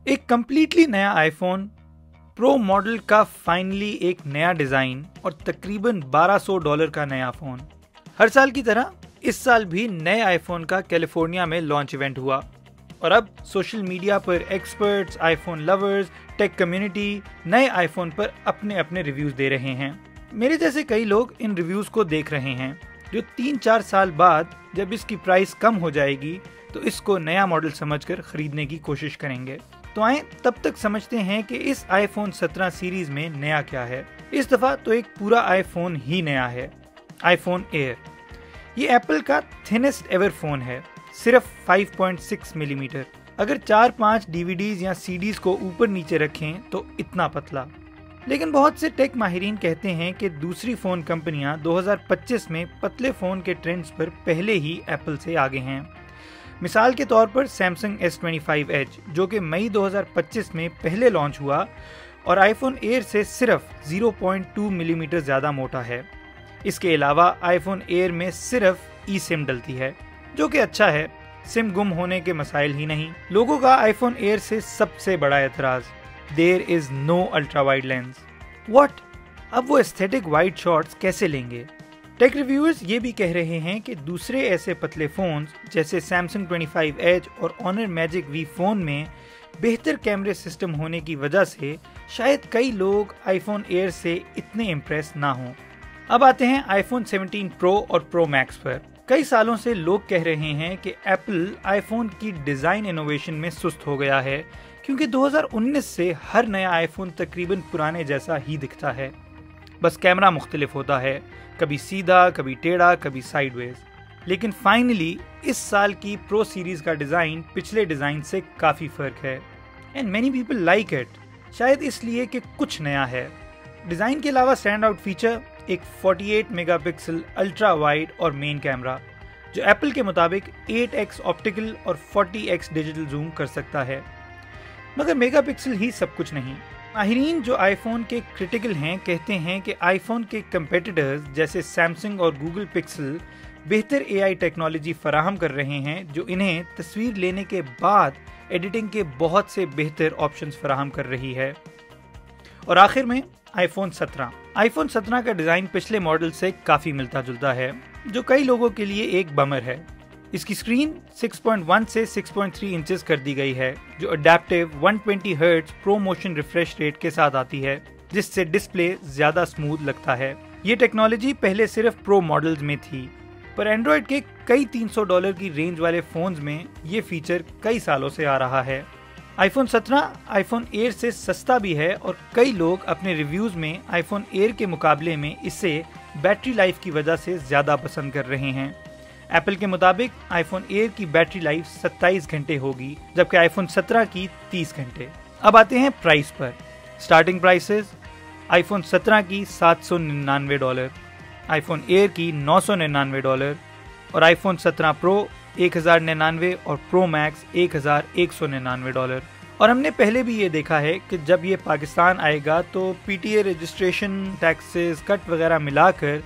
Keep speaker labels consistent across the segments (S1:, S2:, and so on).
S1: एक कंप्लीटली नया iPhone pro model का फाइनली एक नया डिजाइन और तकरीबन $1200 का नया फोन। हर साल की तरह इस साल भी नए आईफोन का कैलिफोर्निया में लॉन्च इवेंट हुआ और अब सोशल मीडिया पर experts, iPhone lovers, take community नए आईफोन पर अपने अपने रिव्यूज दे रहे हैं। मेरे जैसे कई लोग इन रिव्यूज को देख रहे हैं जो 3-4 साल बाद जब इसकी प्राइस कम हो जाएगी तो इसको नया मॉडल समझकर खरीदने की कोशिश करेंगे। तो आए तब तक समझते हैं कि इस आईफोन 17 सीरीज में नया क्या है। इस दफा तो एक पूरा आईफोन ही नया है, आईफोन एयर। ये एप्पल का थिनेस्ट एवर फोन है, सिर्फ 5.6 मिलीमीटर। अगर 4-5 डीवीडीज या सीडीज को ऊपर नीचे रखें तो इतना पतला। लेकिन बहुत से टेक माहिरीन कहते हैं कि दूसरी फोन कंपनियां 2025 में पतले फोन के ट्रेंड्स पर पहले ही एप्पल से आगे हैं। मिसाल के तौर पर सैमसंग S25 Edge जो कि मई 2025 में पहले लॉन्च हुआ और आईफोन एयर से सिर्फ 0.2 मिलीमीटर ज्यादा मोटा है। इसके अलावा आईफोन एयर में सिर्फ ई सिम डलती है, जो कि अच्छा है, सिम गुम होने के मसाइल ही नहीं। लोगों का आईफोन एयर से सबसे बड़ा एतराज, there is no ultra wide lens. What? अब वो एस्थेटिक वाइड शॉट्स कैसे लेंगे? टेक रिव्यूअर्स ये भी कह रहे हैं कि दूसरे ऐसे पतले फोन्स जैसे सैमसंग 25 Edge और Honor Magic V फोन में बेहतर कैमरे सिस्टम होने की वजह से शायद कई लोग आईफोन एयर से इतने इम्प्रेस ना हों। अब आते हैं आईफोन 17 प्रो और प्रो मैक्स पर। कई सालों से लोग कह रहे हैं कि एप्पल आईफोन की डिजाइन इनोवेशन में सुस्त हो गया है, क्योंकि 2019 से हर नया आईफोन तकरीबन पुराने जैसा ही दिखता है। बस कैमरा मुख्तलिफ होता है, कभी सीधा, कभी टेढ़ा, कभी साइडवेज। लेकिन फाइनली इस साल की प्रो सीरीज का डिजाइन पिछले डिजाइन से काफी फर्क है and many people like it, शायद इसलिए कि कुछ नया है। डिजाइन के अलावा स्टैंड आउट फीचर एक 48 मेगापिक्सल अल्ट्रा वाइड और मेन कैमरा, जो एप्पल के मुताबिक 8x ऑप्टिकल और 40x डिजिटल जूम कर सकता है। मगर मेगापिक्सल ही सब कुछ नहीं। माहिरीन जो आईफोन के क्रिटिकल हैं कहते हैं कि आईफोन के कंपेटिटर्स जैसे सैमसंग और गूगल पिक्सल बेहतर एआई टेक्नोलॉजी फराहम कर रहे हैं, जो इन्हें तस्वीर लेने के बाद एडिटिंग के बहुत से बेहतर ऑप्शंस फराहम कर रही है। और आखिर में आईफोन 17। आईफोन 17 का डिजाइन पिछले मॉडल से काफी मिलता जुलता है, जो कई लोगों के लिए एक बमर है। इसकी स्क्रीन 6.1 से 6.3 इंचेस कर दी गई है, जो adaptive 120 hertz pro motion refresh rate के साथ आती है, जिससे डिस्प्ले ज्यादा स्मूथ लगता है। ये टेक्नोलॉजी पहले सिर्फ प्रो मॉडल्स में थी, पर एंड्रॉइड के कई $300 की रेंज वाले फोन्स में ये फीचर कई सालों से आ रहा है। आईफोन 17 आईफोन एयर से सस्ता भी है और कई लोग अपने रिव्यूज में आईफोन एयर के मुकाबले में इसे बैटरी लाइफ की वजह से ज्यादा पसंद कर रहे हैं। एप्पल के मुताबिक आईफोन एयर की बैटरी लाइफ 27 घंटे होगी, जबकि आईफोन 17 की 30 घंटे। अब आते हैं प्राइस पर। स्टार्टिंग प्राइसेस आईफोन 17 की $799, आईफोन एयर की $999 और आईफोन 17 प्रो 1099 और प्रो मैक्स $1199। और हमने पहले भी ये देखा है कि जब ये पाकिस्तान आएगा तो पीटीए रजिस्ट्रेशन, टैक्सेस, कट वगैरह मिलाकर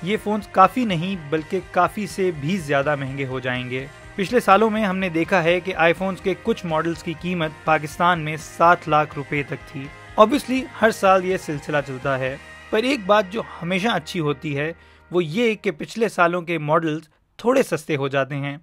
S1: ये फोन्स काफ़ी नहीं बल्कि काफ़ी से भी ज़्यादा महंगे हो जाएंगे। पिछले सालों में हमने देखा है कि आईफोन्स के कुछ मॉडल्स की कीमत पाकिस्तान में 7 लाख रुपए तक थी। ऑब्वियसली हर साल ये सिलसिला चलता है, पर एक बात जो हमेशा अच्छी होती है वो ये कि पिछले सालों के मॉडल्स थोड़े सस्ते हो जाते हैं।